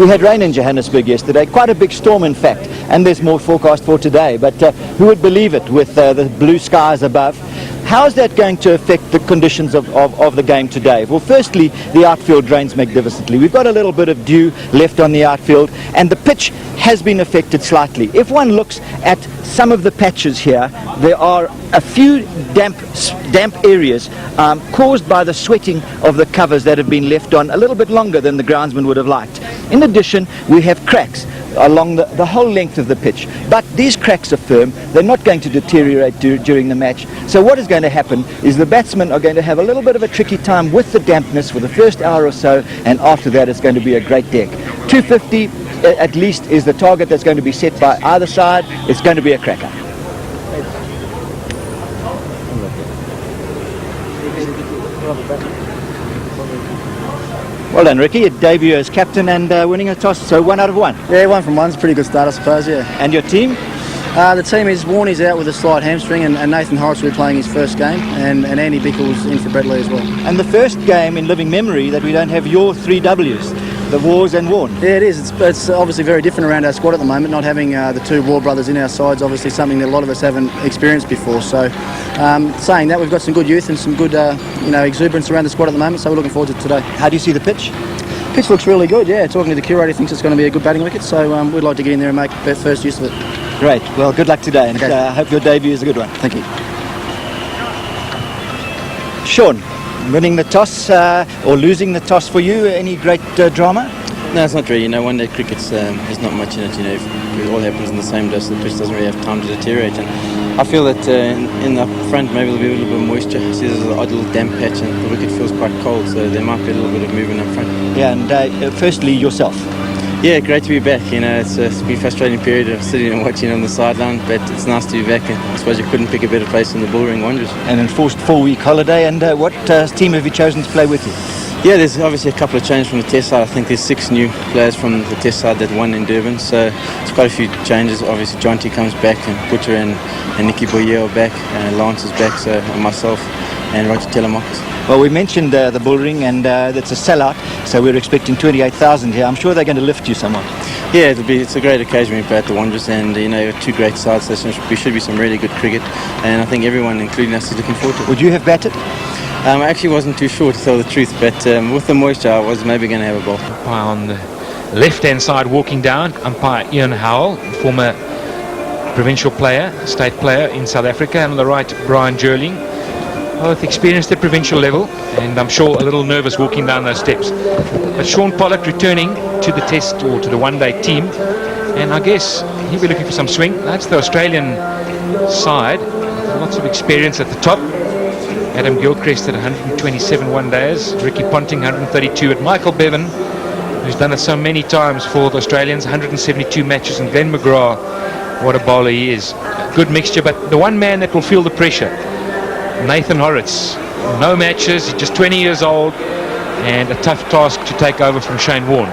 We had rain in Johannesburg yesterday, quite a big storm in fact, and there's more forecast for today, but who would believe it with the blue skies above? How is that going to affect the conditions of the game today? Well, firstly, the outfield drains magnificently. We've got a little bit of dew left on the outfield, and the pitch has been affected slightly. If one looks at some of the patches here, there are a few damp areas caused by the sweating of the covers that have been left on a little bit longer than the groundsman would have liked. In addition, we have cracks along the whole length of the pitch, but these cracks are firm. They're not going to deteriorate during the match. So what is going to happen is the batsmen are going to have a little bit of a tricky time with the dampness for the first hour or so, and after that it's going to be a great deck. 250 at least is the target that's going to be set by either side. It's going to be a cracker. Well done, Ricky. Your debut as captain and winning a toss, so 1 out of 1. Yeah, 1 from 1's a pretty good start, I suppose, yeah. And your team? The team is Warnie's out with a slight hamstring, and Nathan Horrocks will be playing his first game, and Andy Bickle's in for Brett Lee as well. And the first game in living memory that we don't have your 3 W's, the Wars and Warn. Yeah, it is. It's obviously very different around our squad at the moment. Not having the 2 War brothers in our sides, obviously something that a lot of us haven't experienced before. So, saying that, we've got some good youth and some good, exuberance around the squad at the moment. So we're looking forward to today. How do you see the pitch? Pitch looks really good. Yeah, talking to the curator, thinks it's going to be a good batting wicket. So we'd like to get in there and make the first use of it. Great. Well, good luck today, and okay. I hope your debut is a good one. Thank you. Sean, winning the toss or losing the toss for you, any great drama? No, it's not really. One day cricket's there's not much in it. It all happens in the same day, so the pitch doesn't really have time to deteriorate. And I feel that in the front maybe there'll be a little bit of moisture. See, there's an odd little damp patch, and the wicket feels quite cold, so there might be a little bit of movement up front. Yeah, and firstly yourself. Yeah, great to be back. It's been a frustrating period of sitting and watching on the sideline, but it's nice to be back. And I suppose you couldn't pick a better place than the Bullring Wanderers. An enforced 4-week holiday, and what team have you chosen to play with you? Yeah, there's obviously a couple of changes from the Test side. I think there's 6 new players from the Test side that won in Durban, so it's quite a few changes. Obviously, Jonty comes back, and Butcher and Nicky Boyer are back, Lance is back, so and myself and Roger Telemakis. Well, we mentioned the Bullring, and that's a sellout, so we're expecting 28,000 here. I'm sure they're going to lift you somewhat. Yeah, it's a great occasion we play at the Wanderers, and 2 great sides, so there should be some really good cricket, and I think everyone, including us, is looking forward to it. Would you have batted? I actually wasn't too sure, to tell the truth, but with the moisture I was maybe going to have a ball. Umpire on the left-hand side walking down, umpire Ian Howell, former provincial player, state player in South Africa, and on the right Brian Jerling, both experienced at provincial level, and I'm sure a little nervous walking down those steps. But Sean Pollock returning to the test or to the one-day team, and I guess he'll be looking for some swing. That's the Australian side, lots of experience at the top. Adam Gilchrist at 127 one-days, Ricky Ponting 132, at Michael Bevan, who's done it so many times for the Australians, 172 matches, and Glenn McGrath, what a bowler he is. Good mixture, but the one man that will feel the pressure, Nathan Horrocks. No matches, he's just 20 years old, and a tough task to take over from Shane Warne.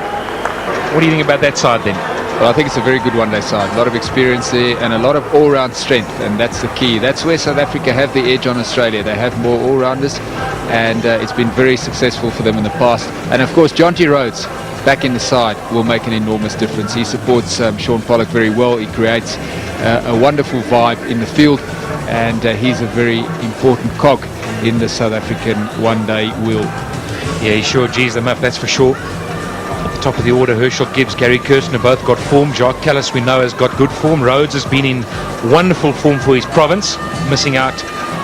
What do you think about that side then? Well, I think it's a very good one-day side. A lot of experience there and a lot of all-round strength, and that's the key. That's where South Africa have the edge on Australia. They have more all-rounders, and it's been very successful for them in the past. And of course, Jonty Rhodes back in the side will make an enormous difference. He supports Sean Pollock very well. He creates a wonderful vibe in the field, and he's a very important cog in the South African one-day wheel. Yeah, he sure G's them up, that's for sure. At the top of the order, Herschel Gibbs, Gary Kirsten have both got form. Jacques Callis, we know, has got good form. Rhodes has been in wonderful form for his province, missing out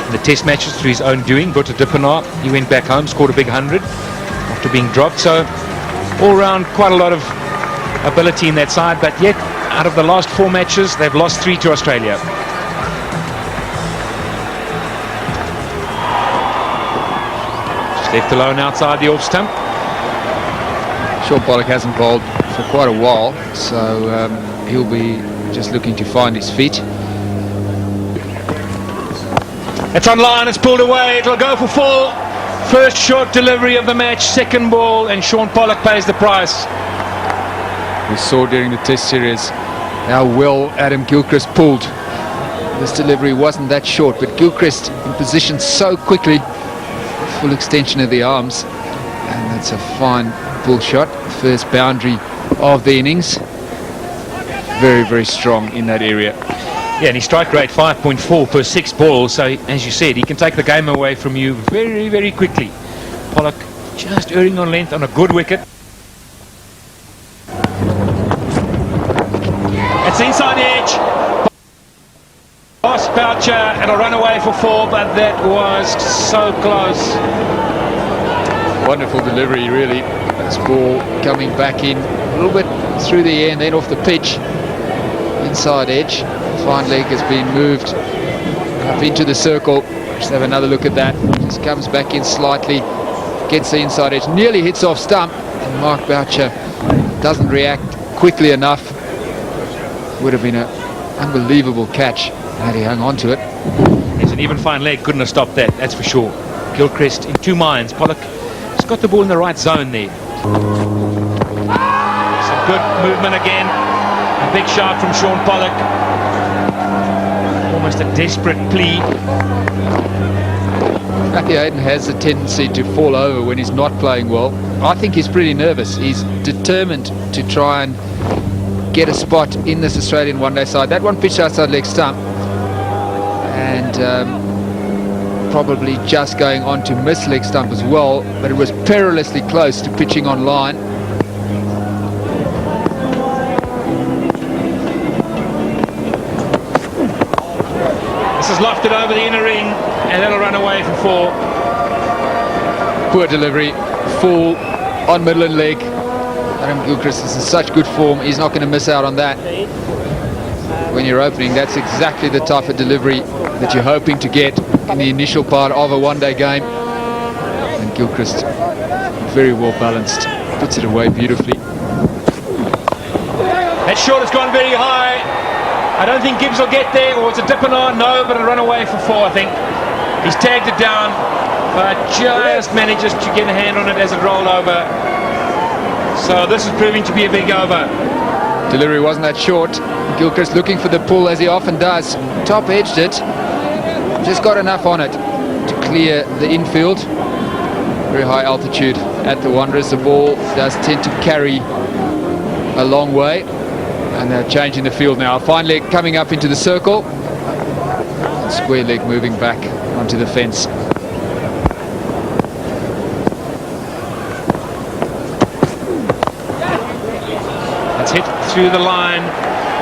in the test matches through his own doing. But to Dippenaar, he went back home, scored a big 100 after being dropped. So all round, quite a lot of ability in that side, but yet out of the last 4 matches, they've lost 3 to Australia. Just left alone outside the off stump. Sean Pollock hasn't bowled for quite a while, so he'll be just looking to find his feet. It's on line, it's pulled away, it'll go for 4. First short delivery of the match, second ball, and Sean Pollock pays the price. We saw during the test series how well Adam Gilchrist pulled. This delivery wasn't that short, but Gilchrist in position so quickly, full extension of the arms, and that's a fine pull shot. First boundary of the innings. Very, very strong in that area. Yeah, and his strike rate 5.4 per 6 balls, so as you said, he can take the game away from you very, very quickly. Pollock just erring on length on a good wicket. It's inside the edge. Past Boucher and a run away for 4, but that was so close. Wonderful delivery, really. This ball coming back in a little bit through the air and then off the pitch. Inside edge. Fine leg has been moved up into the circle. Let's have another look at that. Just comes back in slightly, gets the inside edge, nearly hits off stump, and Mark Boucher doesn't react quickly enough. Would have been an unbelievable catch had he hung on to it. It's an even fine leg, couldn't have stopped that, that's for sure. Gilchrist in two minds. Pollock has got the ball in the right zone there. Some good movement again. A big shot from Sean Pollock. Almost a desperate plea. Matthew Hayden has a tendency to fall over when he's not playing well. I think he's pretty nervous. He's determined to try and get a spot in this Australian one-day side. That one pitched outside leg stump, and probably just going on to miss leg stump as well, but it was perilously close to pitching on line. This is lofted over the inner ring, and that'll run away for 4. Poor delivery, full on middle and leg. Adam Gilchrist is in such good form, he's not going to miss out on that. When you're opening, that's exactly the type of delivery that you're hoping to get in the initial part of a one-day game. And Gilchrist, very well balanced, puts it away beautifully. That shot has gone very high. I don't think Gibbs will get there, or it's a dip and on. No, but it'll run away for 4, I think. He's tagged it down, but just manages to get a hand on it as it rolled over. So this is proving to be a big over. Delivery wasn't that short. Gilchrist looking for the pull, as he often does. Top edged it. Just got enough on it to clear the infield. Very high altitude at the Wanderers. The ball does tend to carry a long way. And they're changing the field now. Fine leg coming up into the circle. Square leg moving back onto the fence. It's hit through the line.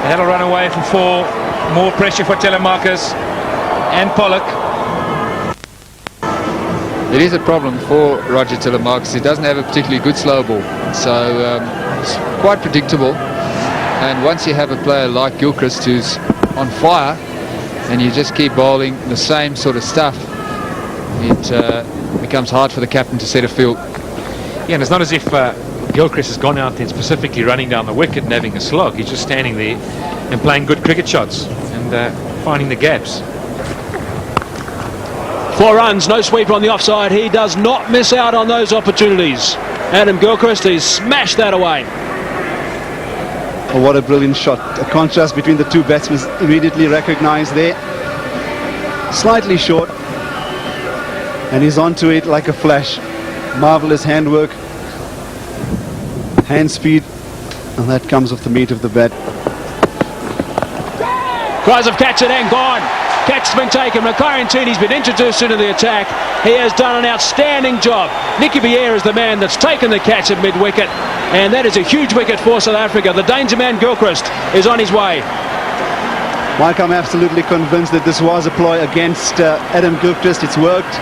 That'll run away for 4. More pressure for Telemarcus and Pollock. It is a problem for Roger Telemarcus. He doesn't have a particularly good slow ball. So it's quite predictable. And once you have a player like Gilchrist who's on fire, and you just keep bowling the same sort of stuff, it becomes hard for the captain to set a field. Yeah, and it's not as if Gilchrist has gone out there specifically running down the wicket and having a slog. He's just standing there and playing good cricket shots and finding the gaps. 4 runs, no sweeper on the offside. He does not miss out on those opportunities. Adam Gilchrist, he's smashed that away. Oh, what a brilliant shot. A contrast between the two batsmen immediately recognized there. Slightly short, and he's onto it like a flash. Marvelous handwork, hand speed, and that comes off the meat of the bat. Cries of catch it and gone. Catch's been taken. Makariantini's been introduced into the attack. He has done an outstanding job. Nicky Vieira is the man that's taken the catch at mid-wicket, and that is a huge wicket for South Africa. The danger man Gilchrist is on his way. Mike, I'm absolutely convinced that this was a ploy against Adam Gilchrist. It's worked.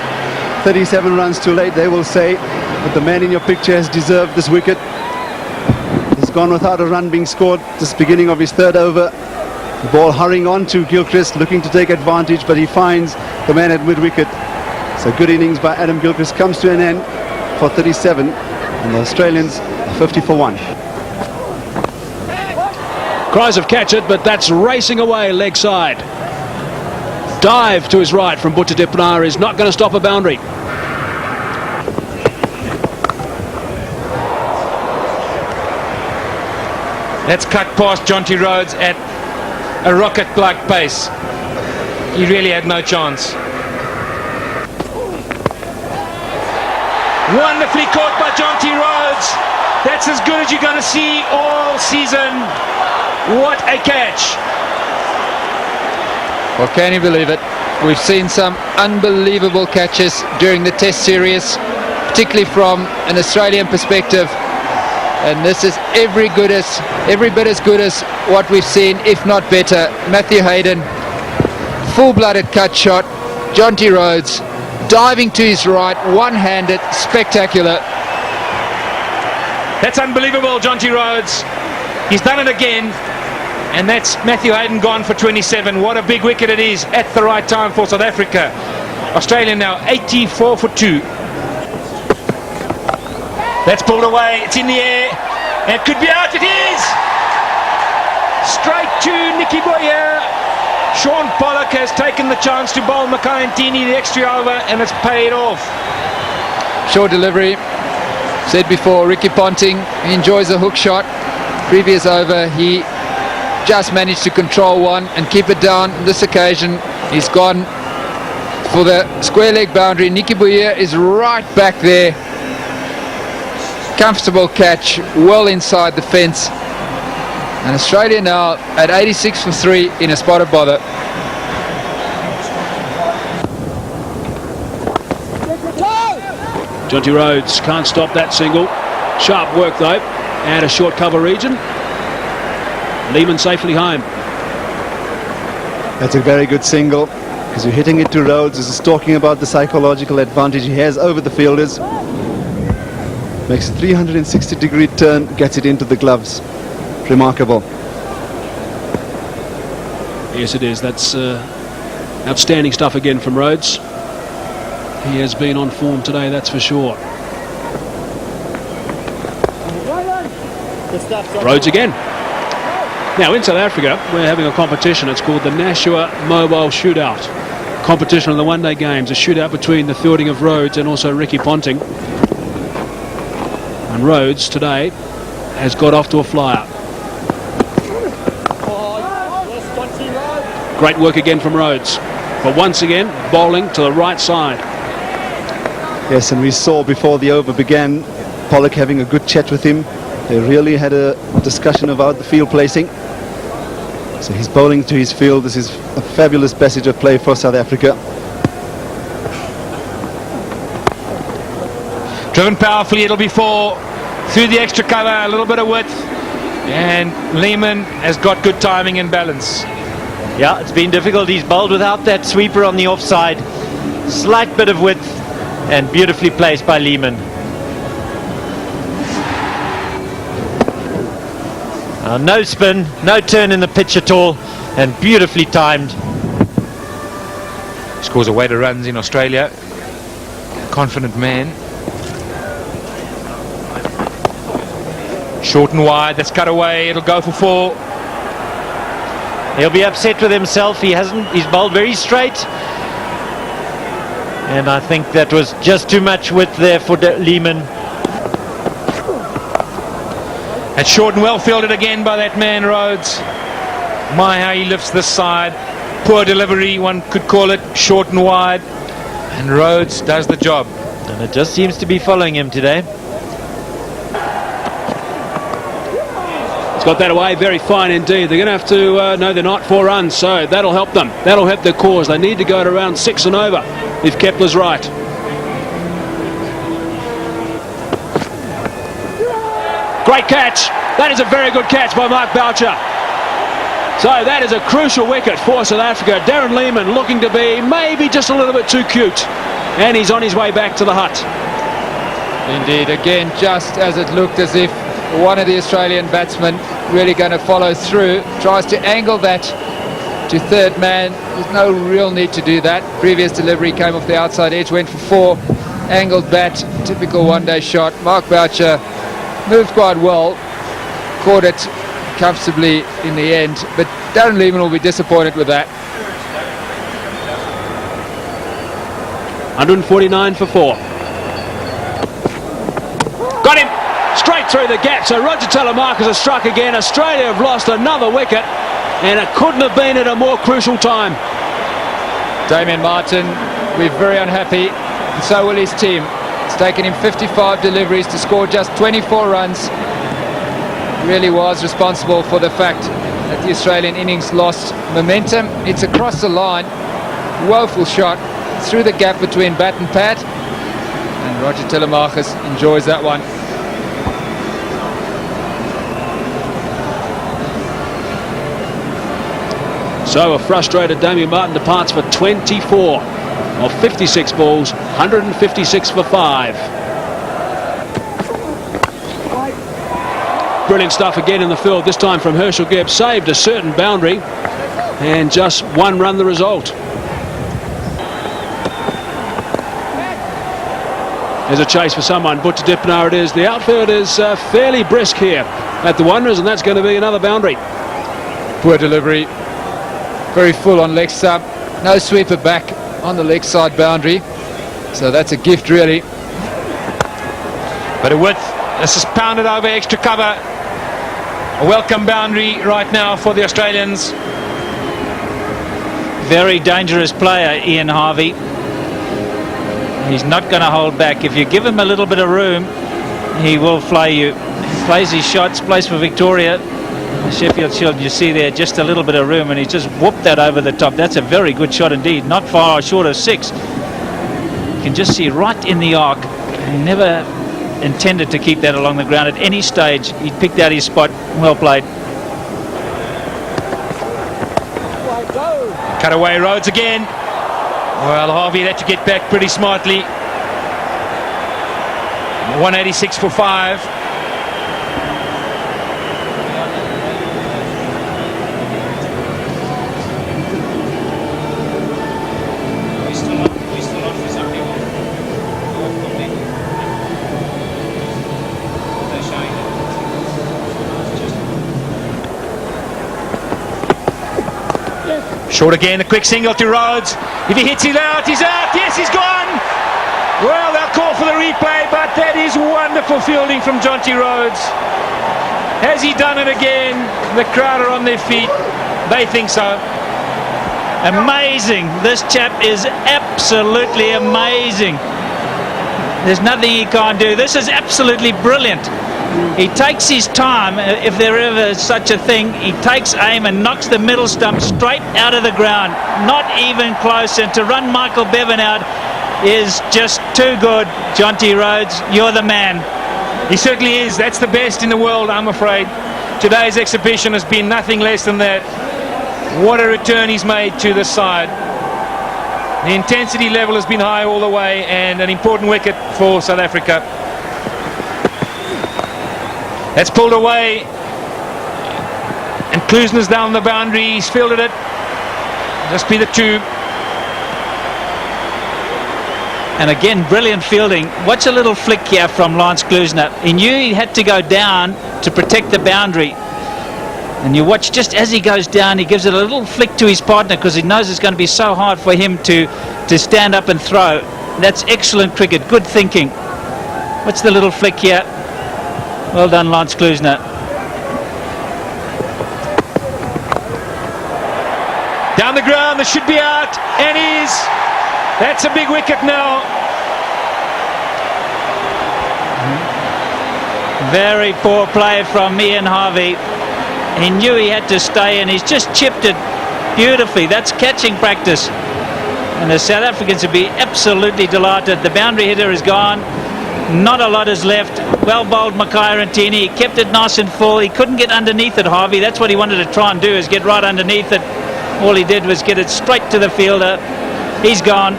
37 runs too late, they will say, but the man in your picture has deserved this wicket. He's gone without a run being scored this beginning of his 3rd over. The ball hurrying on to Gilchrist, looking to take advantage, but he finds the man at mid-wicket. So good innings by Adam Gilchrist comes to an end for 37, and the Australians are 50 for 1. Cries of catch it, but that's racing away leg side. Dive to his right from Butcher Dipnar is not going to stop a boundary. That's cut past Jonty Rhodes at a rocket-like pace. He really had no chance. Wonderfully caught by Jonty Rhodes. That's as good as you're going to see all season. What a catch. Well, can you believe it? We've seen some unbelievable catches during the Test series, particularly from an Australian perspective. And this is every bit as good as what we've seen, if not better. Matthew Hayden, full-blooded cut shot. Jonty Rhodes diving to his right, one-handed, spectacular. That's unbelievable, Jonty Rhodes. He's done it again. And that's Matthew Hayden gone for 27. What a big wicket it is at the right time for South Africa. Australia now 84 for 2. That's pulled away. It's in the air. It could be out. It is! Straight to Nicky Boyer. Sean Pollock has taken the chance to bowl Makayantini the extra over, and it's paid off. Short delivery. Said before, Ricky Ponting, he enjoys a hook shot. Previous over, he just managed to control one and keep it down. This occasion, he's gone for the square leg boundary. Nicky Boyer is right back there. Comfortable catch, well inside the fence. And Australia now at 86 for 3 in a spotted bother. Jonty Rhodes can't stop that single. Sharp work though, and a short cover region. Lehman safely home. That's a very good single, because you're hitting it to Rhodes. This is talking about the psychological advantage he has over the fielders. Makes a 360-degree turn, gets it into the gloves. Remarkable. Yes, it is. That's outstanding stuff again from Rhodes. He has been on form today, that's for sure. Rhodes again. Now in South Africa, we're having a competition. It's called the Nashua Mobile Shootout. Competition on the one-day games. A shootout between the fielding of Rhodes and also Ricky Ponting. And Rhodes today has got off to a flyer. Great work again from Rhodes. But once again, bowling to the right side. Yes, and we saw before the over began, Pollock having a good chat with him. They really had a discussion about the field placing. So he's bowling to his field. This is a fabulous passage of play for South Africa. Driven powerfully, it'll be 4. Through the extra cover, a little bit of width. And Lehman has got good timing and balance. Yeah, it's been difficult. He's bowled without that sweeper on the offside. Slight bit of width and beautifully placed by Lehman. No spin, no turn in the pitch at all, and beautifully timed. Scores a weight of runs in Australia. Confident man. Short and wide, that's cut away, it'll go for 4. He'll be upset with himself. He's bowled very straight. And I think that was just too much width there for Lehman. It's short and well fielded again by that man, Rhodes. My, how he lifts this side. Poor delivery, one could call it, short and wide. And Rhodes does the job. And it just seems to be following him today. He's got that away, very fine indeed. They're going to have to, no they're not, 4 runs, so that'll help them. That'll help their cause. They need to go to around 6 and over if Kepler's right. Great catch. That is a very good catch by Mark Boucher. So that is a crucial wicket for South Africa. Darren Lehman looking to be maybe just a little bit too cute. And he's on his way back to the hut. Indeed, again, just as it looked as if one of the Australian batsmen really going to follow through, tries to angle that to third man. There's no real need to do that. Previous delivery came off the outside edge, went for 4, angled bat, typical one-day shot. Mark Boucher moved quite well, caught it comfortably in the end, but Darren Lehman will be disappointed with that. 149 for 4. Got him straight through the gap. So Roger Telemarkers has struck again. Australia have lost another wicket, and it couldn't have been at a more crucial time. Damien Martin will be very unhappy, and so will his team. It's taken him 55 deliveries to score just 24 runs. Really was responsible for the fact that the Australian innings lost momentum. It's across the line. Woeful shot through the gap between bat and pad. And Roger Telemachus enjoys that one. So a frustrated Damien Martin departs for 24 of 56 balls, 156 for 5. Brilliant stuff again in the field, this time from Herschel Gibbs. Saved a certain boundary and just one run the result. There's a chase for someone, Butcher Dipner it is. The outfield is fairly brisk here at the Wanderers, and that's going to be another boundary. Poor delivery. Very full on leg stump. No sweeper back on the leg side boundary. So that's a gift, really. But a width. This is pounded over extra cover. A welcome boundary right now for the Australians. Very dangerous player, Ian Harvey. He's not going to hold back. If you give him a little bit of room, he will flay you. Plays his shots, plays for Victoria. Sheffield Shield, you see there just a little bit of room, and he's just whooped that over the top. That's a very good shot indeed. Not far short of 6. You can just see right in the arc. He never intended to keep that along the ground at any stage. He picked out his spot. Well played. Cut away Rhodes again. Well, Harvey had to get back pretty smartly. 186 for 5. Short again, a quick single to Rhodes. If he hits it out, he's out. Yes, he's gone. Well, they'll call for the replay, but that is wonderful fielding from Jonty Rhodes. Has he done it again? The crowd are on their feet. They think so. Amazing. This chap is absolutely amazing. There's nothing he can't do. This is absolutely brilliant. He takes his time, if there ever is such a thing. He takes aim and knocks the middle stump straight out of the ground. Not even close. And to run Michael Bevan out is just too good. Jonty Rhodes, you're the man. He certainly is. That's the best in the world, I'm afraid. Today's exhibition has been nothing less than that. What a return he's made to the side. The intensity level has been high all the way, and an important wicket for South Africa. That's pulled away, and Klusener's down the boundary. He's fielded it. Just be the 2. And again, brilliant fielding. Watch a little flick here from Lance Klusener. He knew he had to go down to protect the boundary. And you watch just as he goes down, he gives it a little flick to his partner because he knows it's going to be so hard for him to stand up and throw. That's excellent cricket. Good thinking. What's the little flick here? Well done, Lance Klusener. Down the ground, this should be out, and is. That's a big wicket now. Very poor play from Ian Harvey. He knew he had to stay, and he's just chipped it beautifully. That's catching practice. And the South Africans would be absolutely delighted. The boundary hitter is gone. Not a lot is left. Well bowled Makai-Rantini. He kept it nice and full. He couldn't get underneath it, Harvey. That's what he wanted to try and do, is get right underneath it. All he did was get it straight to the fielder. He's gone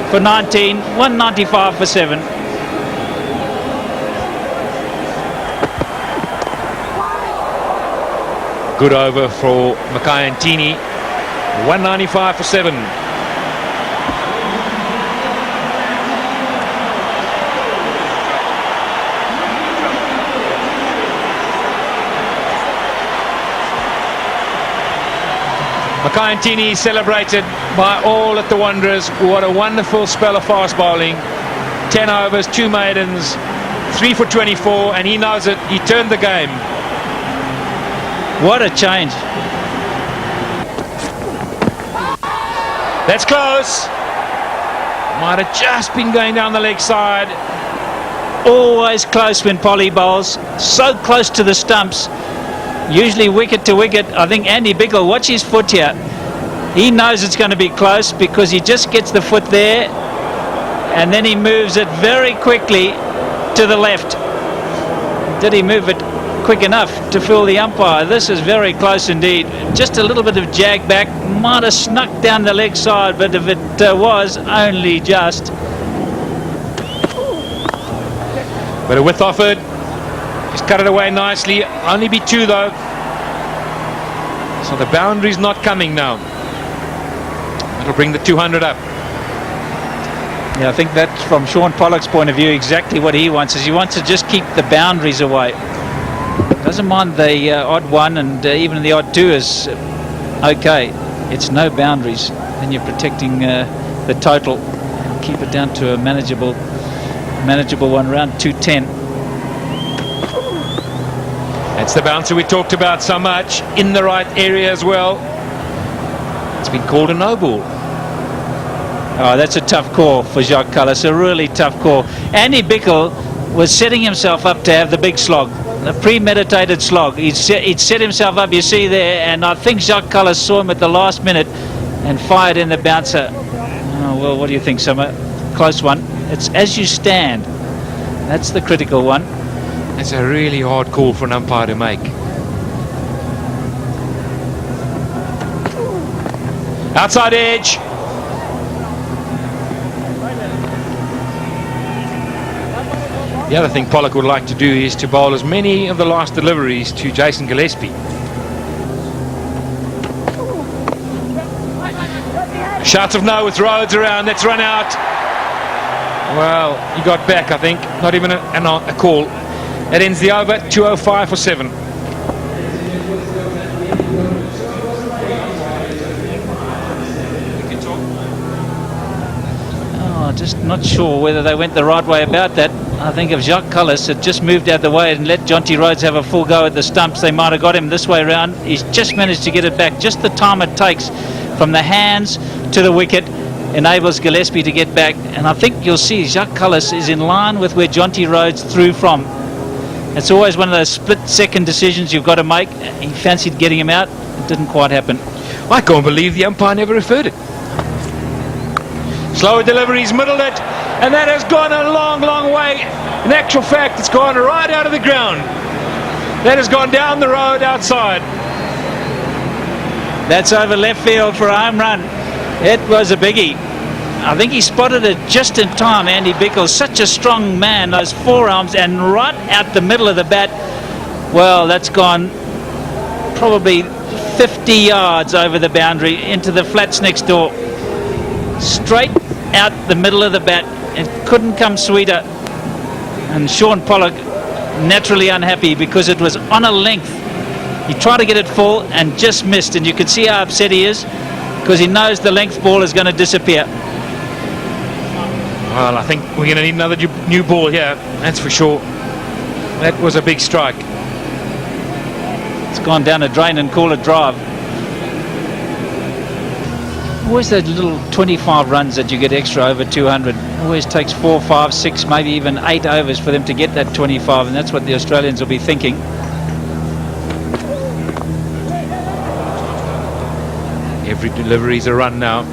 for 19. 195 for 7. Good over for Makai-Rantini. 195 for 7. Makai-Rantini celebrated by all at the Wanderers. What a wonderful spell of fast bowling. 10 overs, 2 maidens, 3 for 24, and he knows it. He turned the game. What a change. That's close. Might have just been going down the leg side. Always close when Polly bowls. So close to the stumps. Usually wicket to wicket. I think Andy Bickle, watch his foot here. He knows it's going to be close because he just gets the foot there and then he moves it very quickly to the left. Did he move it quick enough to fool the umpire? This is very close indeed. Just a little bit of jag back. Might have snuck down the leg side, but if it was, only just. But a width offered. He's cut it away nicely. Only be 2 though. So the boundary's not coming now. It'll bring the 200 up. Yeah, I think that's from Sean Pollock's point of view exactly what he wants. Is he wants to just keep the boundaries away. Doesn't mind the odd one, and even the odd 2 is okay. It's no boundaries. Then you're protecting the total. Keep it down to a manageable one, around 210. That's the bouncer we talked about so much, in the right area as well. It's been called a no ball. Oh, that's a tough call for Jacques Kallis, a really tough call. Andy Bickle was setting himself up to have the big slog, a premeditated slog. He'd set himself up, you see there, and I think Jacques Kallis saw him at the last minute and fired in the bouncer. Oh, well, what do you think, Summer? Close one. It's as you stand. That's the critical one. It's a really hard call for an umpire to make. Outside edge. The other thing Pollock would like to do is to bowl as many of the last deliveries to Jason Gillespie. Shouts of no with Rhodes around. Let's run out. Well, he got back, I think. Not even a call. That ends the over. 2:05 for 7. Oh, just not sure whether they went the right way about that. I think if Jacques Kallis had just moved out the way and let Jonty Rhodes have a full go at the stumps, they might have got him this way around. He's just managed to get it back. Just the time it takes from the hands to the wicket enables Gillespie to get back. And I think you'll see Jacques Kallis is in line with where Jonty Rhodes threw from. It's always one of those split-second decisions you've got to make. He fancied getting him out. It didn't quite happen. I can't believe the umpire never referred it. Slower deliveries, middled it, and that has gone a long, long way. In actual fact, it's gone right out of the ground. That has gone down the road outside. That's over left field for a home run. It was a biggie. I think he spotted it just in time, Andy Bickle. Such a strong man, those forearms, and right out the middle of the bat. Well, that's gone probably 50 yards over the boundary into the flats next door. Straight out the middle of the bat. It couldn't come sweeter. And Sean Pollock naturally unhappy because it was on a length. He tried to get it full and just missed, and you can see how upset he is because he knows the length ball is going to disappear. Well, I think we're going to need another new ball here, that's for sure. That was a big strike. It's gone down a drain and call it drive. Always those little 25 runs that you get extra over 200. Always takes 4, 5, 6, maybe even 8 overs for them to get that 25, and that's what the Australians will be thinking. Every delivery is a run now.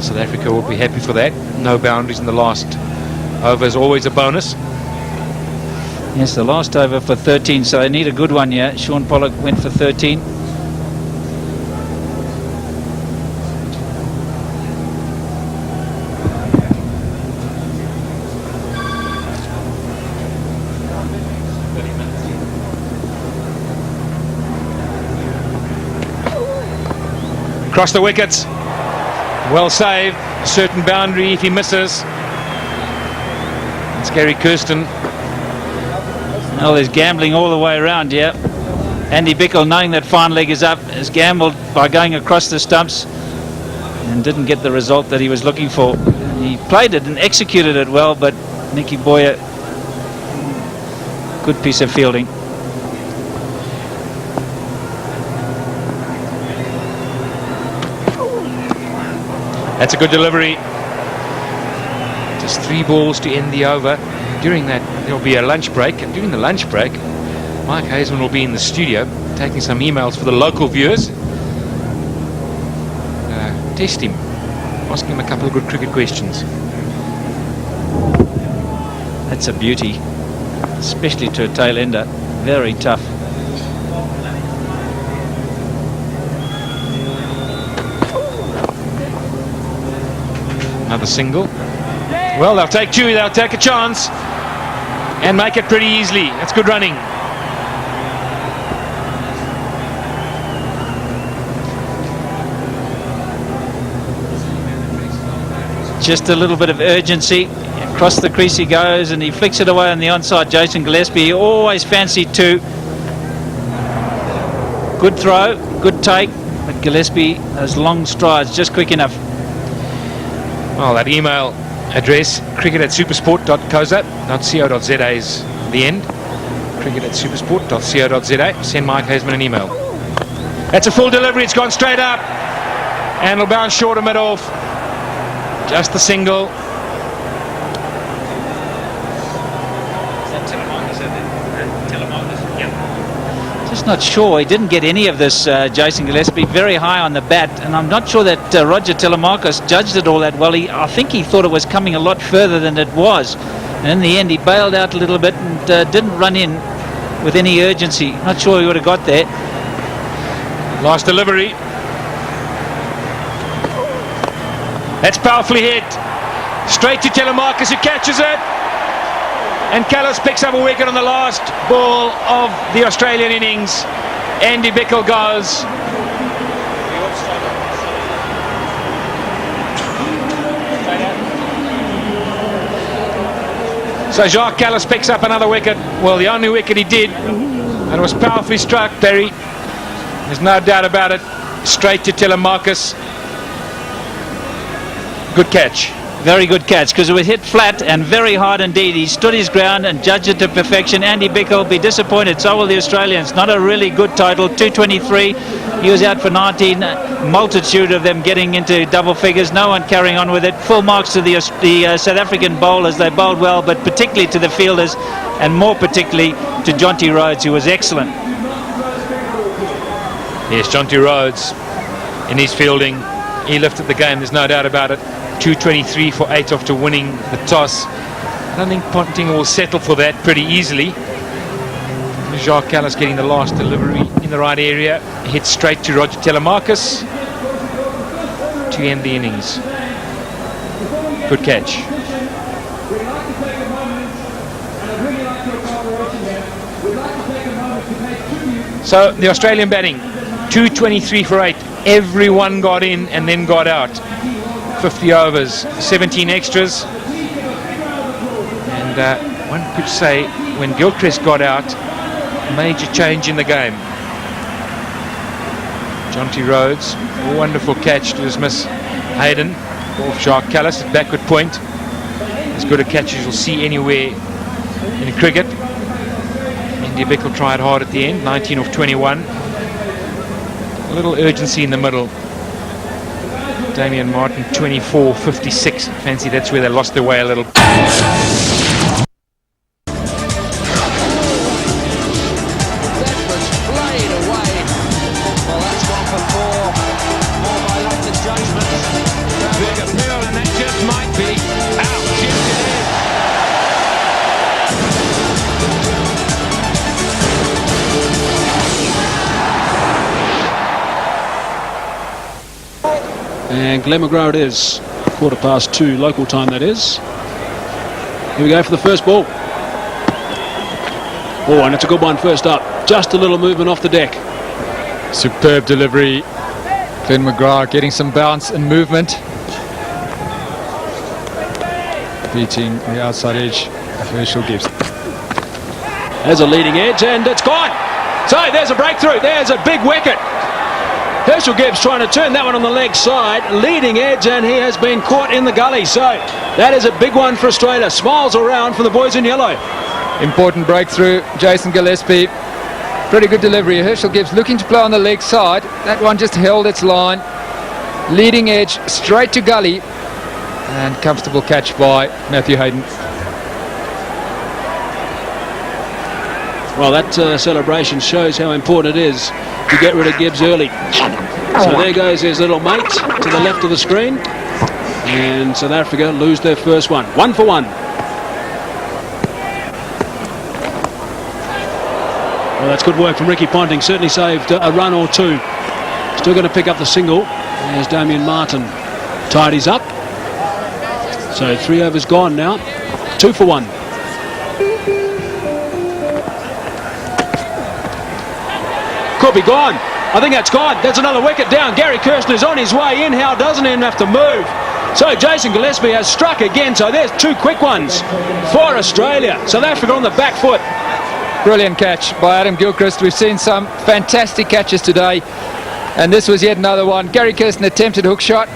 South Africa will be happy for that. No boundaries in the last over is always a bonus. Yes, the last over for 13, so they need a good one here. Sean Pollock went for 13. Across the wickets. Well saved. A certain boundary if he misses. It's Gary Kirsten. Well, there's gambling all the way around here. Andy Bickle, knowing that fine leg is up, has gambled by going across the stumps and didn't get the result that he was looking for. He played it and executed it well, but Nicky Boyer, good piece of fielding. That's a good delivery. Just 3 balls to end the over. During that, there'll be a lunch break, and during the lunch break, Mike Hazeman will be in the studio taking some emails for the local viewers. Test him, ask him a couple of good cricket questions. That's a beauty, especially to a tail ender. Very tough. Another single. Well, they'll take 2, they'll take a chance and make it pretty easily. That's good running. Just a little bit of urgency. Across the crease he goes, and he flicks it away on the onside. Jason Gillespie, he always fancied 2. Good throw, good take, but Gillespie has long strides, just quick enough. Well, that email address, cricket@supersport.coza.co.za is the end. cricket@supersport.co.za. Send Mike Hazeman an email. That's a full delivery, it's gone straight up, and it'll bounce short of mid-off. Just the single. Just not sure. He didn't get any of this, Jason Gillespie, very high on the bat, and I'm not sure that Roger Telemarcus judged it all that well. I think he thought it was coming a lot further than it was, and in the end he bailed out a little bit and didn't run in with any urgency. Not sure he would have got there. Last delivery. That's powerfully hit. Straight to Telemarcus, who catches it. And Callis picks up a wicket on the last ball of the Australian innings. Andy Bickle goes. So Jacques Callis picks up another wicket. Well, the only wicket he did, and it was powerfully struck, Barry. There's no doubt about it. Straight to Telemarcus. Good catch. Very good catch, because it was hit flat and very hard indeed. He stood his ground and judged it to perfection. Andy Bickle will be disappointed, so will the Australians. Not a really good total, 223. He was out for 19. Multitude of them getting into double figures. No one carrying on with it. Full marks to the South African bowlers. They bowled well, but particularly to the fielders, and more particularly to Jonty Rhodes, who was excellent. Yes, Jonty Rhodes in his fielding. He lifted the game, there's no doubt about it. 223 for 8 after winning the toss. I don't think Ponting will settle for that pretty easily. Jacques Callis getting the last delivery in the right area. Hit straight to Roger Telemarcus to end the innings. Good catch. So the Australian batting, 223 for 8. Everyone got in and then got out. 50 overs, 17 extras, and one could say when Gilchrist got out, major change in the game. Jonty Rhodes, a wonderful catch to dismiss Hayden off Jacques Callis at backward point. As good a catch as you'll see anywhere in cricket. Andy Bickle tried hard at the end, 19 off 21. A little urgency in the middle. Damian Martin 24-56. Fancy that's where they lost their way a little. And Glen McGrath it is. 2:15 local time, that is. Here we go for the first ball. Oh, and it's a good one first up. Just a little movement off the deck. Superb delivery. Glen McGrath getting some bounce and movement. Beating the outside edge of Herschel Gibbs. There's a leading edge and it's gone. So there's a breakthrough. There's a big wicket. Herschel Gibbs trying to turn that one on the leg side, leading edge, and he has been caught in the gully. So that is a big one for Australia. Smiles around for the boys in yellow. Important breakthrough, Jason Gillespie. Pretty good delivery. Herschel Gibbs looking to play on the leg side. That one just held its line. Leading edge, straight to gully. and comfortable catch by Matthew Hayden. Well, that celebration shows how important it is to get rid of Gibbs early. So there goes his little mate to the left of the screen. And South Africa lose their first one. 1 for 1. Well, that's good work from Ricky Ponting. Certainly saved a run or two. Still going to pick up the single as Damien Martin tidies up. So 3 overs gone now. 2 for 1. Could be gone. I think that's gone. That's another wicket down. Gary Kirshner's on his way in. Howe doesn't even have to move. So Jason Gillespie has struck again. So there's 2 quick ones for Australia. South Africa on the back foot. Brilliant catch by Adam Gilchrist. We've seen some fantastic catches today, and this was yet another one. Gary Kirsten attempted hook shot.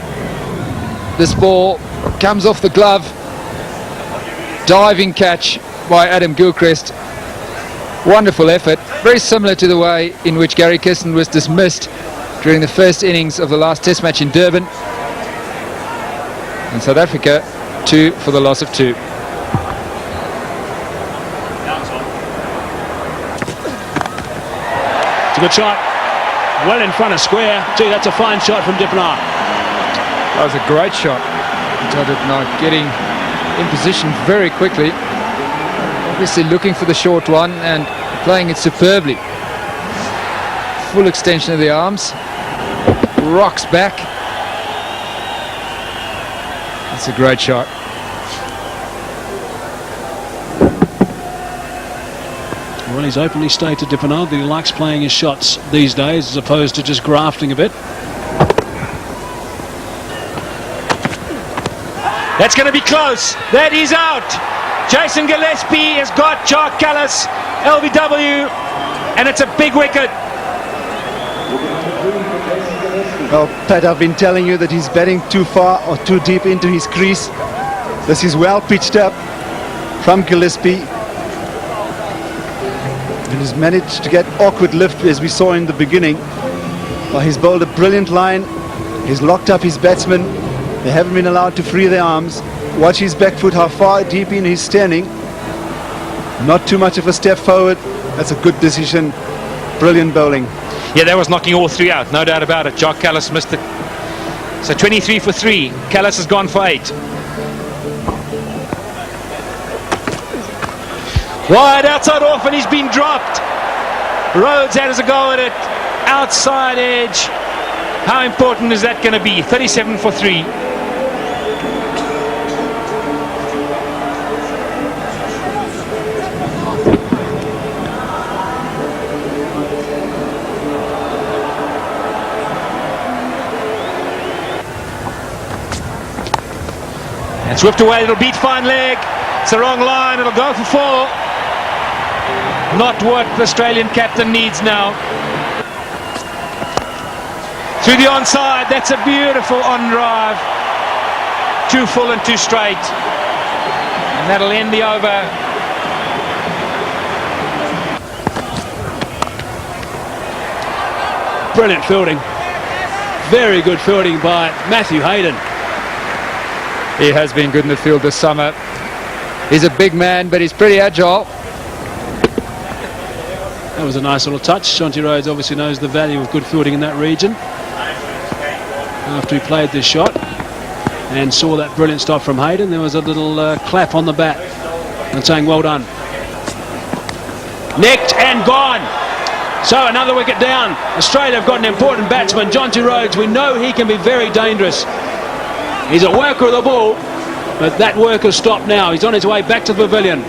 This ball comes off the glove. Diving catch by Adam Gilchrist. Wonderful effort. Very similar to the way in which Gary Kirsten was dismissed during the first innings of the last Test match in Durban. And South Africa 2 for the loss of 2. It's a good shot. Well in front of square. Gee, that's a fine shot from Dippenaar. That was a great shot. Dippenaar getting in position very quickly. Obviously looking for the short one and playing it superbly. Full extension of the arms. Rocks back. It's a great shot. Well, he's openly stated, Dippenaar, that he likes playing his shots these days as opposed to just grafting a bit. That's going to be close. That is out. Jason Gillespie has got Jacques Kallis, LBW, and it's a big wicket. Well, Pat, I've been telling you that he's batting too far or too deep into his crease. This is well pitched up from Gillespie. And he's managed to get awkward lift as we saw in the beginning. Well, he's bowled a brilliant line. He's locked up his batsmen. They haven't been allowed to free their arms. Watch his back foot, how far deep in he's standing. Not too much of a step forward. That's a good decision. Brilliant bowling. Yeah, that was knocking all 3 out, no doubt about it. Jacques Kallis missed it. So 23 for 3. Kallis has gone for 8. Wide outside off, and he's been dropped. Rhodes has a go at it. Outside edge. How important is that going to be? 37 for 3. And swept away, it'll beat fine leg. It's the wrong line, it'll go for 4. Not what the Australian captain needs now. Through the onside, that's a beautiful on drive. 2 full and 2 straight. And that'll end the over. Brilliant fielding. Very good fielding by Matthew Hayden. He has been good in the field this summer. He's a big man, but he's pretty agile. That was a nice little touch. Shanti Rhodes obviously knows the value of good fielding in that region. After he played this shot and saw that brilliant stop from Hayden, there was a little clap on the bat and saying well done. Nicked and gone. So another wicket down. Australia have got an important batsman, Jonty Rhodes. We know he can be very dangerous. He's a worker of the ball, but that work has stopped now. He's on his way back to the pavilion.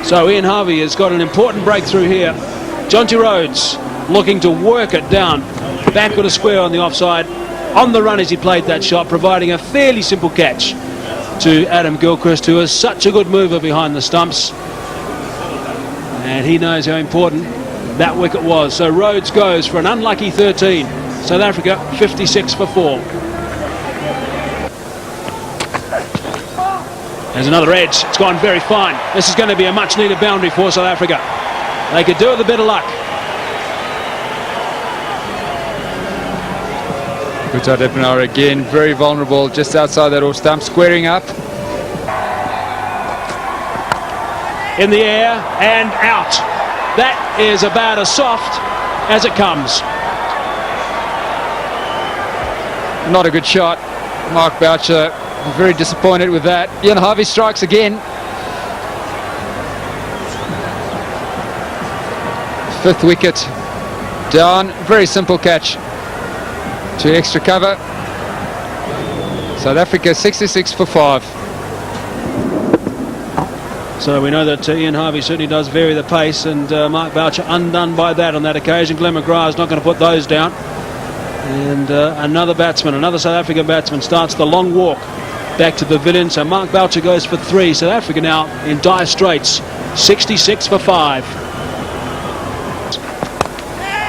So Ian Harvey has got an important breakthrough here. Jonty Rhodes looking to work it down. Back with a square on the offside. On the run as he played that shot, providing a fairly simple catch to Adam Gilchrist, who is such a good mover behind the stumps. And he knows how important that wicket was. So Rhodes goes for an unlucky 13. South Africa 56 for 4. There's another edge. It's gone very fine. This is going to be a much needed boundary for South Africa. They could do it with a bit of luck. Puta Depenaar again, very vulnerable, just outside that off stump, squaring up. In the air and out. That is about as soft as it comes. Not a good shot. Mark Boucher very disappointed with that. Ian Harvey strikes again. 5th wicket down. Very simple catch to extra cover. South Africa 66 for 5. So we know that Ian Harvey certainly does vary the pace, and Mark Boucher undone by that on that occasion. Glenn McGrath is not going to put those down. And another batsman, another South African batsman, starts the long walk back to the pavilion. So Mark Boucher goes for 3. South Africa now in dire straits, 66 for 5.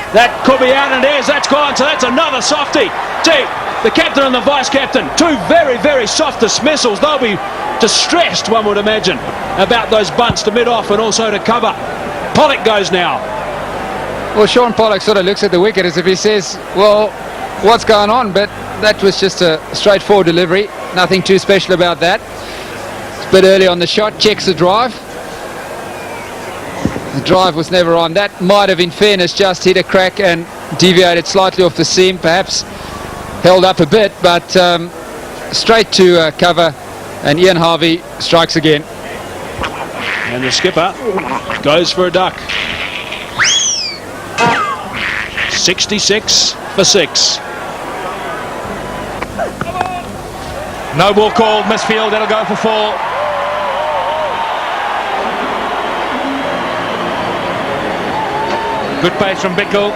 That could be out, and that's gone. So that's another softie. Gee, the captain and the vice-captain, 2 very, very soft dismissals. They'll be distressed, one would imagine, about those bunts to mid-off and also to cover. Pollock goes now. Well, Sean Pollock sort of looks at the wicket as if he says, well, what's going on? But that was just a straightforward delivery. Nothing too special about that. It's a bit early on the shot, checks the drive. The drive was never on. That might have, in fairness, just hit a crack and deviated slightly off the seam, perhaps held up a bit, but straight to cover, and Ian Harvey strikes again. And the skipper goes for a duck. 66 for 6. No ball called, misfield, that'll go for 4. Good pace from Bickle.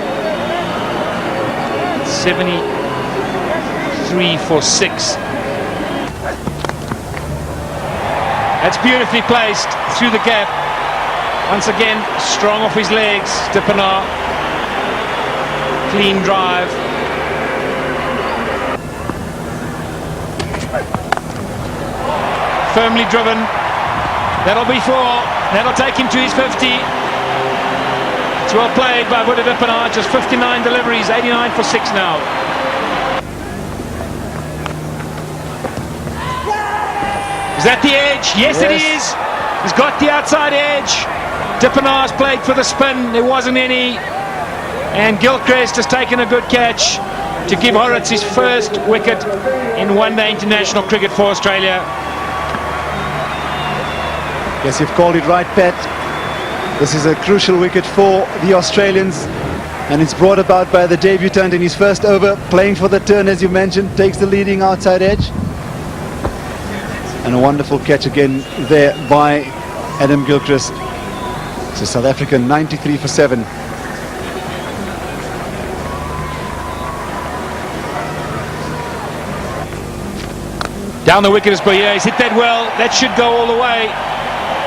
73 for 6. That's beautifully placed through the gap. Once again, strong off his legs, Depenaar. Clean drive. Firmly driven. That'll be 4. That'll take him to his 50. It's well played by Puta Depenaar. Just 59 deliveries, 89 for 6 now. Is that the edge? Yes, it is. He's got the outside edge. Depenaar's played for the spin. There wasn't any. And Gilchrist has taken a good catch to give Horrocks his first wicket in one-day international cricket for Australia. Yes, you've called it right, Pat. This is a crucial wicket for the Australians, and it's brought about by the debutant in his first over, playing for the turn, as you mentioned, takes the leading outside edge. And a wonderful catch again there by Adam Gilchrist. So South Africa 93 for 7. Down the wicket is Boyer. He's hit that well. That should go all the way.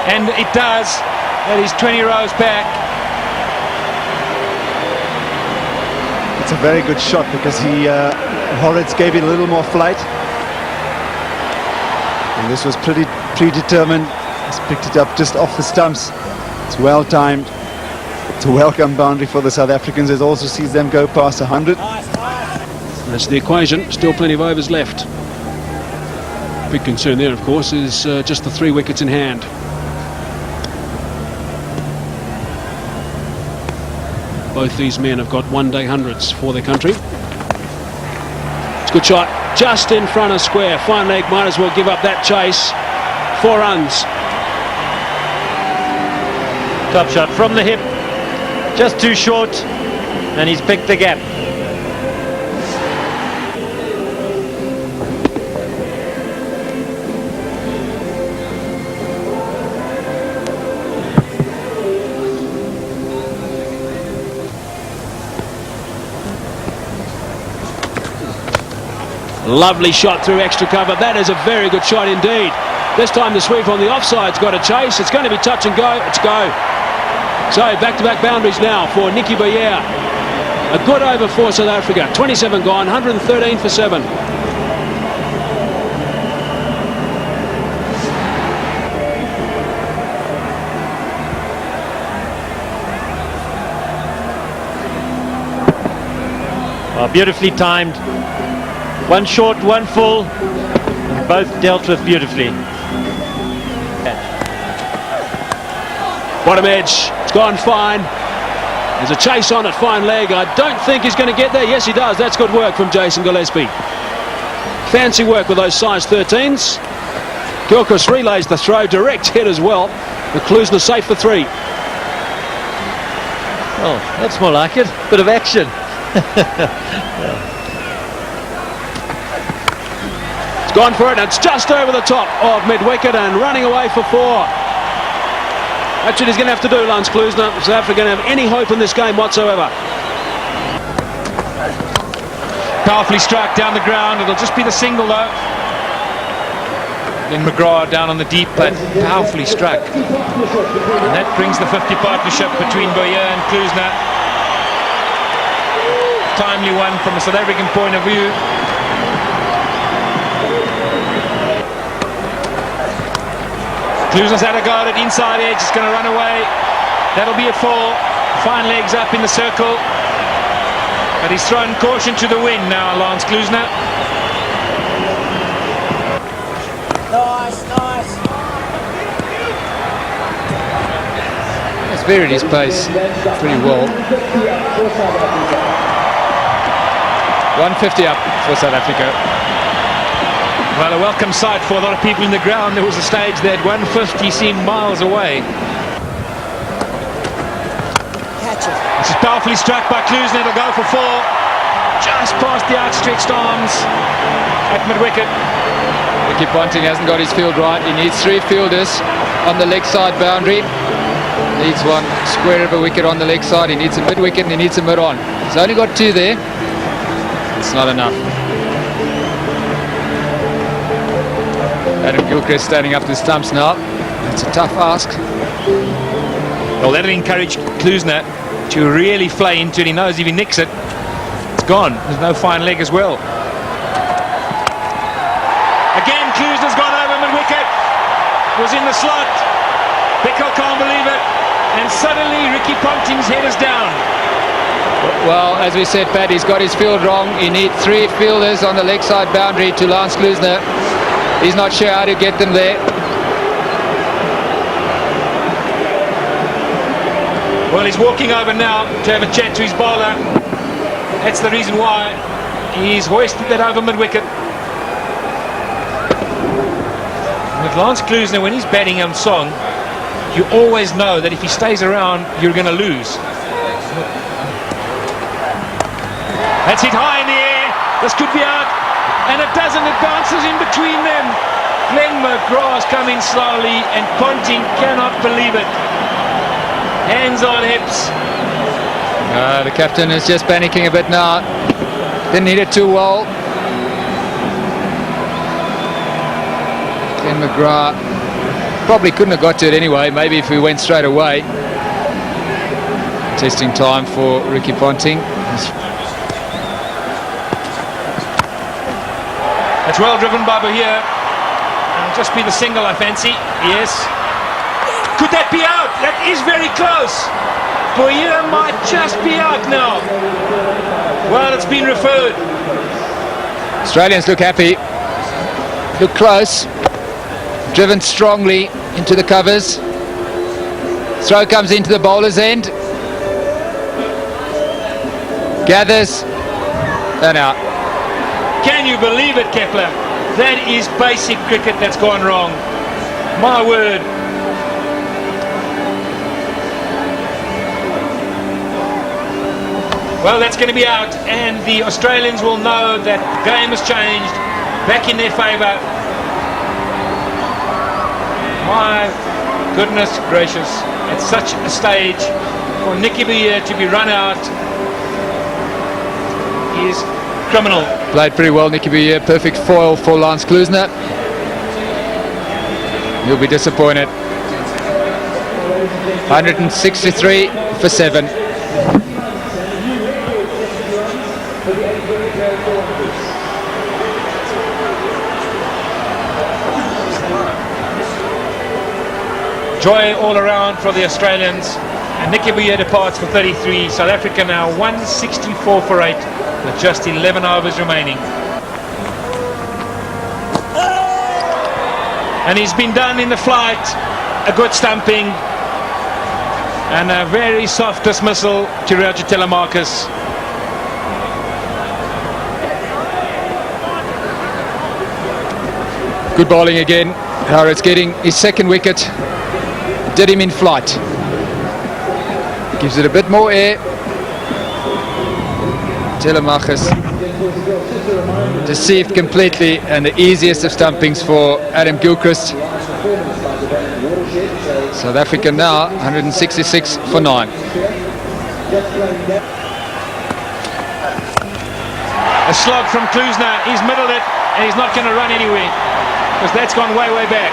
And it does. That is 20 rows back. It's a very good shot because Horrocks gave it a little more flight. And this was pretty predetermined. He's picked it up just off the stumps. It's well timed. It's a welcome boundary for the South Africans. It also sees them go past 100. That's the equation. Still plenty of overs left. Big concern there, of course, is just the 3 wickets in hand. Both these men have got one-day hundreds for their country. It's a good shot, just in front of square. Fine leg, might as well give up that chase. 4 runs. Top shot from the hip, just too short, and he's picked the gap. Lovely shot through extra cover. That is a very good shot indeed. This time the sweep on the offside's got a chase. It's going to be touch and go. It's go. So back-to-back boundaries now for Nicky Boyer. A good over for South Africa. 27 gone, 113 for 7. Well, beautifully timed. One short, one full, and both dealt with beautifully. Bottom edge, it's gone fine. There's a chase on it, fine leg. I don't think he's going to get there. Yes, he does. That's good work from Jason Gillespie. Fancy work with those size 13s. Gilchrist relays the throw, direct hit as well. The Klusener safe for 3. Oh, that's more like it. Bit of action. It's gone for it, and it's just over the top of mid-wicket and running away for 4. That's what he's going to have to do, Lance Klusener. South Africa going to have any hope in this game whatsoever. Powerfully struck down the ground. It'll just be the single though. Then McGrath down on the deep, but powerfully struck. And that brings the 50 partnership between Boyer and Klusener. Timely one from a South African point of view. Klusener's had a go at it, inside edge, it's going to run away. That'll be a 4. Fine legs up in the circle. But he's thrown caution to the wind now, Lance Klusener. Nice. He's varied his pace pretty well. 150 up for South Africa. Well, a welcome sight for a lot of people in the ground. There was a stage that 150 seemed miles away. This is powerfully struck by Klusener. It'll go for 4. Just past the outstretched arms at mid-wicket. Ricky Ponting hasn't got his field right. He needs 3 fielders on the leg side boundary. Needs one square of a wicket on the leg side. He needs a mid-wicket and he needs a mid-on. He's only got 2 there. It's not enough. Adam Gilchrist standing up to the stumps now. It's a tough ask. Well, that'll encourage Klusener to really flay into it. He knows if he nicks it, it's gone. There's no fine leg as well. Again, Klusener's gone over mid-wicket. Was in the slot. Bickle can't believe it. And suddenly Ricky Ponting's head is down. Well, as we said, Pat, he's got his field wrong. He needs 3 fielders on the leg side boundary to Lance Klusener. He's not sure how to get them there. Well, he's walking over now to have a chat to his bowler. That's the reason why he's hoisted that over mid-wicket. With Lance Klusener, when he's batting on song, you always know that if he stays around, you're going to lose. That's hit high in the air. This could be out. And it doesn't. It bounces in between them. Glenn McGrath's coming slowly, and Ponting cannot believe it. Hands on hips. The captain is just panicking a bit now. Didn't hit it too well. Glenn McGrath probably couldn't have got to it anyway. Maybe if we went straight away. Testing time for Ricky Ponting. It's well driven by Boyer. It'll just be the single, I fancy. Yes. Could that be out? That is very close. Boyer might just be out now. Well, it's been referred. Australians look happy. Look close. Driven strongly into the covers. Throw comes into the bowler's end. Gathers. And out. Can you believe it, Kepler? That is basic cricket that's gone wrong. My word. Well, that's going to be out, and the Australians will know that the game has changed, back in their favour. My goodness gracious, at such a stage, for Nicky Boyer to be run out is criminal. Played pretty well, Nicky Boyer. Perfect foil for Lance Klusener. He'll be disappointed. 163 for 7. Joy all around for the Australians, and Nicky Boyer departs for 33. South Africa now 164 for 8 with just 11 overs remaining. And he's been done in the flight. A good stumping. And a very soft dismissal to Roger Telemarcus. Good bowling again. Howard's getting his second wicket. Did him in flight. Gives it a bit more air. Telemarcus deceived completely, and the easiest of stumpings for Adam Gilchrist. South Africa now 166 for 9. A slog from Klusner. He's middled it, and he's not going to run anywhere, because that's gone way, way back.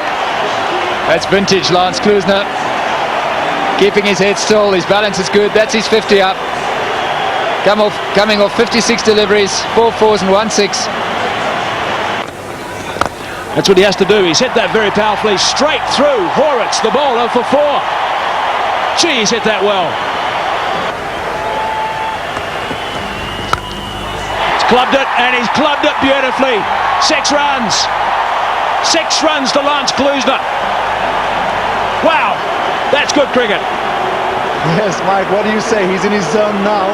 That's vintage Lance Klusner. Keeping his head still, his balance is good. That's his 50 up. Coming off 56 deliveries, 4 4s and 1 6. That's what he has to do. He's hit that very powerfully straight through. Horrocks, the bowler, for 4. Gee, he's hit that well. He's clubbed it, and he's clubbed it beautifully. 6 runs. 6 runs to Lance Klusner. Wow, that's good cricket. Yes, Mike, what do you say? He's in his zone now.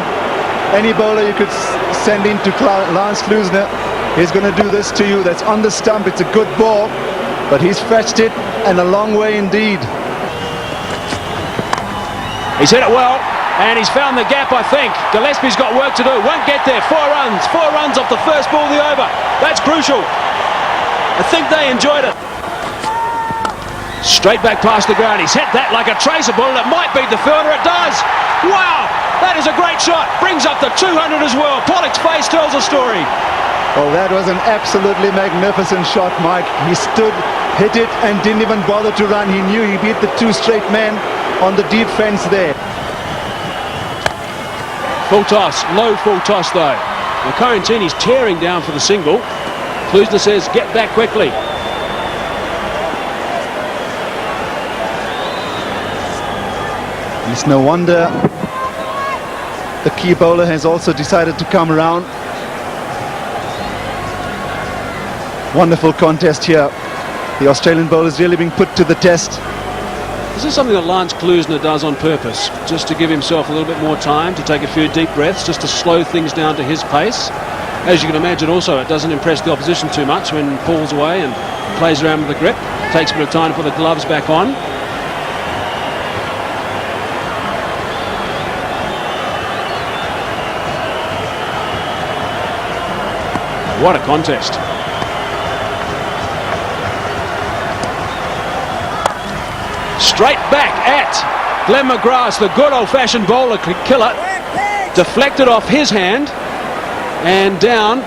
Any bowler you could send into Lance Klusner, he's going to do this to you. That's on the stump. It's a good ball, but he's fetched it, and a long way indeed. He's hit it well, and he's found the gap, I think. Gillespie's got work to do. Won't get there. 4 runs. 4 runs off the first ball of the over. That's crucial. I think they enjoyed it. Straight back past the ground. He's hit that like a tracer ball. It might beat the fielder. It does. Wow, that is a great shot. Brings up the 200 as well. Pollock's face tells a story. Well, that was an absolutely magnificent shot, Mike. He stood, hit it, and didn't even bother to run. He knew he beat the 2 straight men on the deep fence there. Full toss, low full toss though. Currentini's tearing down for the single. Klusner says, get back quickly. It's no wonder the key bowler has also decided to come around. Wonderful contest here. The Australian bowlers really being put to the test. This is something that Lance Klusner does on purpose, just to give himself a little bit more time to take a few deep breaths, just to slow things down to his pace. As you can imagine also, it doesn't impress the opposition too much when he pulls away and plays around with the grip. Takes a bit of time to put the gloves back on. What a contest. Straight back at Glenn McGrath, the good old-fashioned bowler killer. Deflected off his hand and down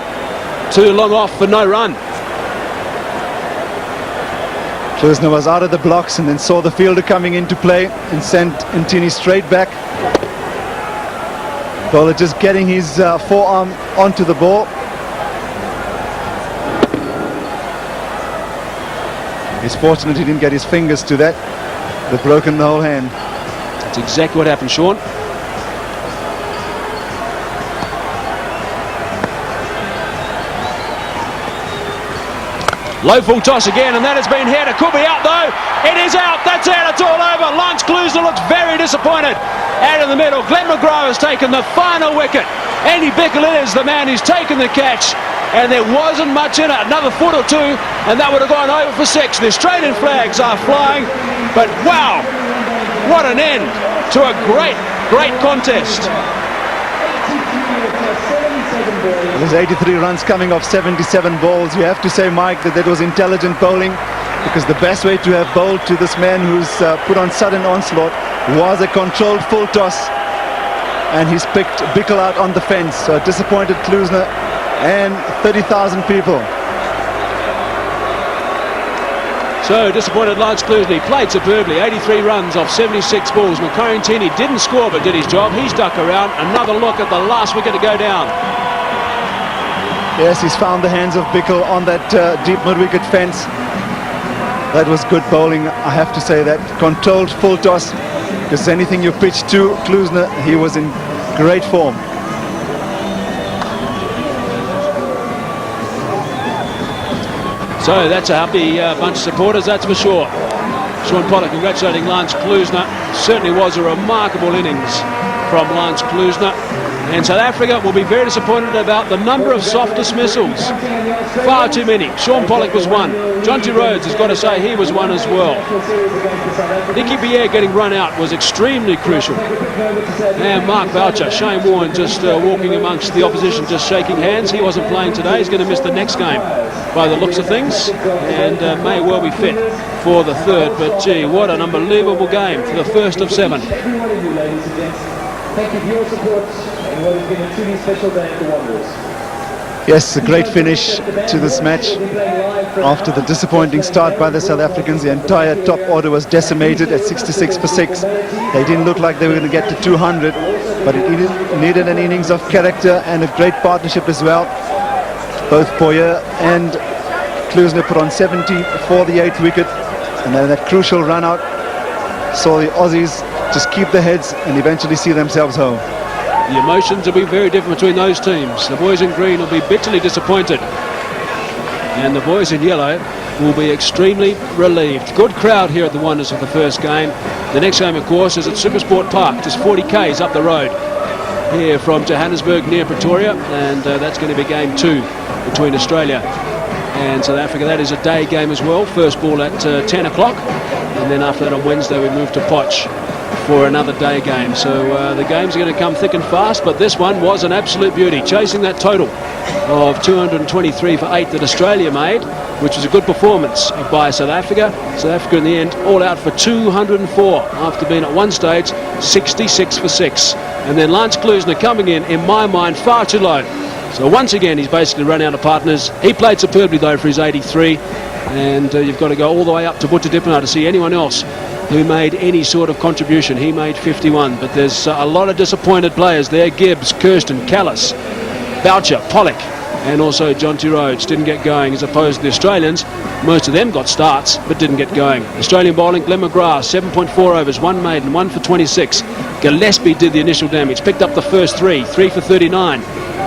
to long off for no run. Klusner was out of the blocks and then saw the fielder coming into play and sent Ntini straight back. Bowler just getting his forearm onto the ball. He's fortunate he didn't get his fingers to that. They've broken the whole hand. That's exactly what happened, Sean. Low full toss again, and that has been hit. It could be out though. It is out. That's it. It's all over. Lance Klusner looks very disappointed. Out in the middle, Glenn McGrath has taken the final wicket. Andy Bickle is the man who's taken the catch, and there wasn't much in it. Another foot or 2, and that would have gone over for 6. The Australian flags are flying, but wow, what an end to a great, great contest. There's 83 runs coming off 77 balls. You have to say, Mike, that was intelligent bowling, because the best way to have bowled to this man who's put on sudden onslaught was a controlled full toss, and he's picked Bickle out on the fence. So a disappointed Klusner and 30,000 people. So disappointed Lance Klusner. He played superbly, 83 runs off 76 balls. Ntini didn't score but did his job. He's ducked around. Another look at the last wicket to go down. Yes, he's found the hands of Bickle on that deep mid-wicket fence. That was good bowling, I have to say that. Controlled full toss, because anything you pitch to Klusner, he was in great form. So that's a happy bunch of supporters, that's for sure. Sean Pollard congratulating Lance Klusener. Certainly was a remarkable innings from Lance Klusener. And South Africa will be very disappointed about the number of soft dismissals. Far too many. Sean Pollock was one. Jonty Rhodes has got to say he was one as well. Nicky Pierre getting run out was extremely crucial. And Mark Boucher, Shane Warne just walking amongst the opposition, just shaking hands. He wasn't playing today. He's going to miss the next game by the looks of things, and may well be fit for the third. But gee, what an unbelievable game for the first of 7. Thank you for your support and what has been a truly special day at the Wanderers. Yes, a great finish to this match. After the disappointing start by the South Africans, the entire top order was decimated at 66 for 6. They didn't look like they were going to get to 200, but it needed an innings of character and a great partnership as well. Both Poyer and Klusener put on 70 for the 8th wicket, and then that crucial run out saw the Aussies just keep their heads and eventually see themselves home. The emotions will be very different between those teams. The boys in green will be bitterly disappointed, and the boys in yellow will be extremely relieved. Good crowd here at the Wanderers for the first game. The next game, of course, is at Supersport Park, just 40 k's up the road here from Johannesburg near Pretoria, and that's going to be game 2 between Australia and South Africa. That is a day game as well. First ball at 10 o'clock, and then after that on Wednesday we move to Potch for another day game. So the games are going to come thick and fast, but this one was an absolute beauty, chasing that total of 223 for 8 that Australia made, which was a good performance by South Africa. South Africa in the end all out for 204 after being at one stage 66 for 6. And then Lance Klusener coming in my mind, far too low. So once again he's basically run out of partners. He played superbly though for his 83, and you've got to go all the way up to Butcher Dippenaar to see anyone else who made any sort of contribution. He made 51, but there's a lot of disappointed players there. Gibbs, Kirsten, Callis, Boucher, Pollock, and also Jonty Rhodes didn't get going, as opposed to the Australians. Most of them got starts but didn't get going. Australian bowling, Glenn McGrath, 7.4 overs, 1 maiden, 1 for 26. Gillespie did the initial damage, picked up the first 3 for 39.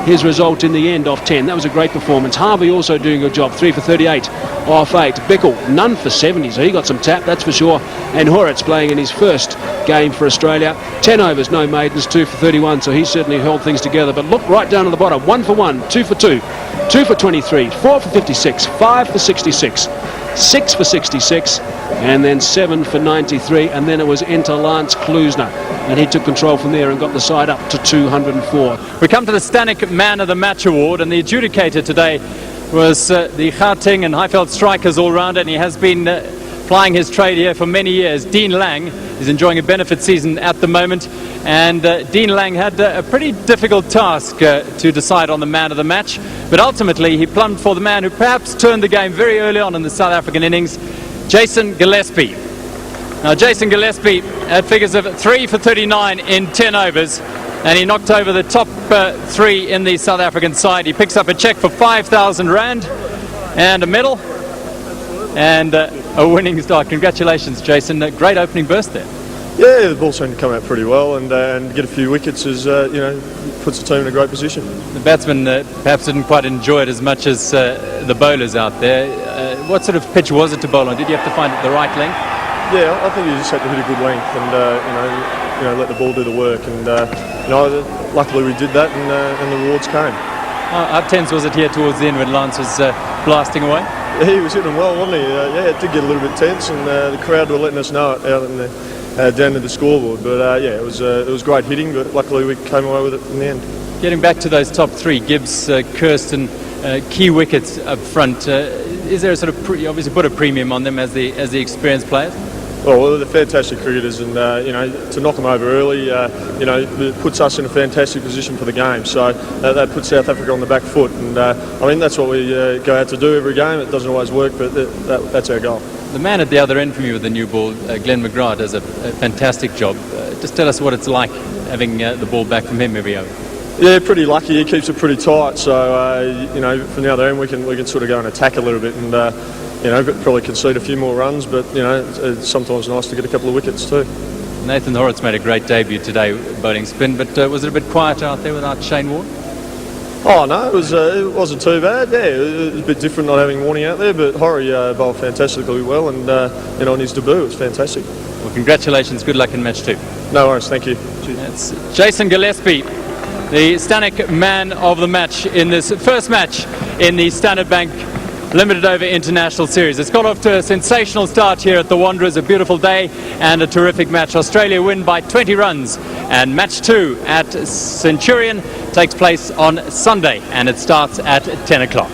His result in the end off 10. That was a great performance. Harvey also doing a good job, 3 for 38 off 8. Bickle, none for 70, so he got some tap, that's for sure. And Horitz playing in his first game for Australia. 10 overs, no maidens, 2 for 31, so he certainly held things together. But look right down to the bottom, 1 for 1, 2 for 2, 2 for 23, 4 for 56, 5 for 66, 6 for 66, and then 7 for 93, and then it was enter Lance Klusener, and he took control from there and got the side up to 204. We come to the Stanek Man of the Match Award, and the adjudicator today was the Gauteng and Highveld Strikers all-rounder, and he has been plying his trade here for many years. Dean Lang is enjoying a benefit season at the moment, and Dean Lang had a pretty difficult task to decide on the man of the match, but ultimately he plumbed for the man who perhaps turned the game very early on in the South African innings, Jason Gillespie. Now Jason Gillespie had figures of 3 for 39 in 10 overs, and he knocked over the top 3 in the South African side. He picks up a cheque for 5,000 Rand and a medal and a winning start. Congratulations, Jason. A great opening burst there. Yeah, the ball seemed to come out pretty well, and get a few wickets is, puts the team in a great position. The batsmen perhaps didn't quite enjoy it as much as the bowlers out there. What sort of pitch was it to bowl on? Did you have to find the right length? Yeah, I think you just had to hit a good length and let the ball do the work. And luckily we did that, and the rewards came. How tense was it here towards the end when Lance was blasting away? Yeah, he was hitting them well, wasn't he? It did get a little bit tense, and the crowd were letting us know it out in the, down to the scoreboard. But it was great hitting, but luckily we came away with it in the end. Getting back to those top 3, Gibbs, Kirsten, key wickets up front. Is there a sort of you obviously put a premium on them as the experienced players? Well, they're fantastic cricketers, and to knock them over early, it puts us in a fantastic position for the game. So that puts South Africa on the back foot, and that's what we go out to do every game. It doesn't always work, but that's our goal. The man at the other end from you with the new ball, Glenn McGrath, does a fantastic job. Just tell us what it's like having the ball back from him every over. Yeah, pretty lucky. He keeps it pretty tight. So from the other end, we can sort of go and attack a little bit, and probably concede a few more runs. But it's sometimes nice to get a couple of wickets too. Nathan Horitz made a great debut today, bowling spin. But was it a bit quieter out there without Shane Warne? Oh no, it wasn't too bad. Yeah, it was a bit different not having Warning out there, but Horry bowled fantastically well, and on his debut, it was fantastic. Well, congratulations. Good luck in match 2. No worries. Thank you. It's Jason Gillespie, the Stanek man of the match in this first match in the Standard Bank Limited Over International Series. It's got off to a sensational start here at the Wanderers. A beautiful day and a terrific match. Australia win by 20 runs, and match 2 at Centurion takes place on Sunday, and it starts at 10 o'clock.